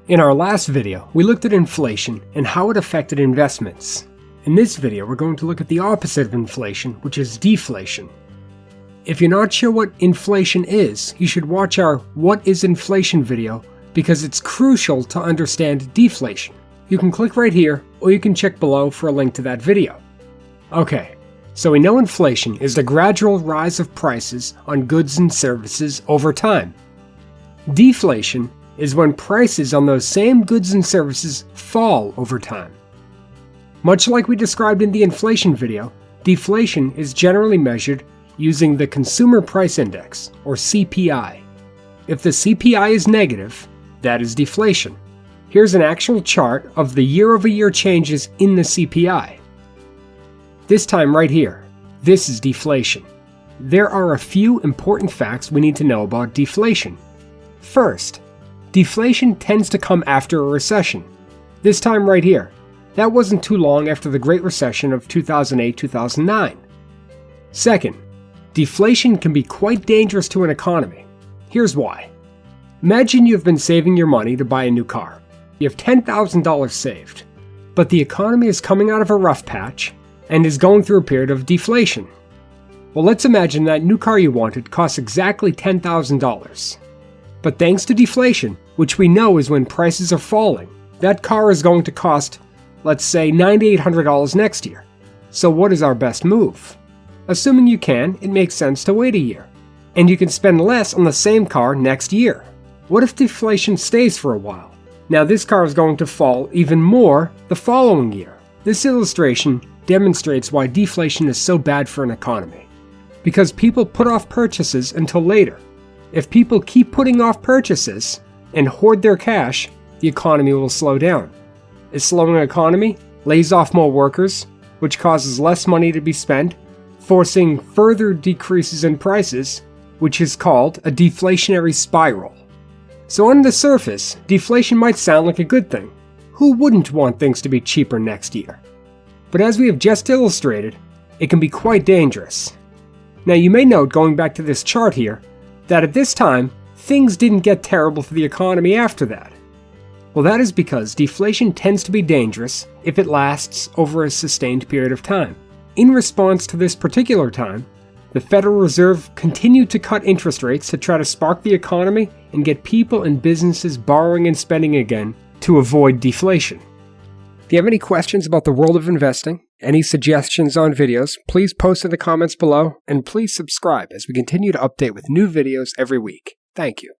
In our last video, we looked at inflation and how it affected investments. In this video, we're going to look at the opposite of inflation, which is deflation. If you're not sure what inflation is, you should watch our What is Inflation video because it's crucial to understand deflation. You can click right here, or you can check below for a link to that video. Okay, so we know inflation is the gradual rise of prices on goods and services over time. Deflation is when prices on those same goods and services fall over time. Much like we described in the inflation video, deflation is generally measured using the Consumer Price Index, or CPI. If the CPI is negative, that is deflation. Here's an actual chart of the year-over-year changes in the CPI. This time right here, this is deflation. There are a few important facts we need to know about deflation. First, deflation tends to come after a recession. This time right here, that wasn't too long after the Great Recession of 2008-2009. Second, deflation can be quite dangerous to an economy. Here's why. Imagine you've been saving your money to buy a new car. You have $10,000 saved, but the economy is coming out of a rough patch and is going through a period of deflation. Well, let's imagine that new car you wanted costs exactly $10,000. But thanks to deflation, which we know is when prices are falling, that car is going to cost, let's say, $9,800 next year. So what is our best move? Assuming you can, it makes sense to wait a year. And you can spend less on the same car next year. What if deflation stays for a while? Now this car is going to fall even more the following year. This illustration demonstrates why deflation is so bad for an economy. Because people put off purchases until later. If people keep putting off purchases and hoard their cash, the economy will slow down. A slowing economy lays off more workers, which causes less money to be spent, forcing further decreases in prices, which is called a deflationary spiral. So on the surface, deflation might sound like a good thing. Who wouldn't want things to be cheaper next year? But as we have just illustrated, it can be quite dangerous. Now you may note, going back to this chart here, that at this time, things didn't get terrible for the economy after that. Well, that is because deflation tends to be dangerous if it lasts over a sustained period of time. In response to this particular time, the Federal Reserve continued to cut interest rates to try to spark the economy and get people and businesses borrowing and spending again to avoid deflation. If you have any questions about the world of investing, any suggestions on videos, please post in the comments below, and please subscribe as we continue to update with new videos every week. Thank you.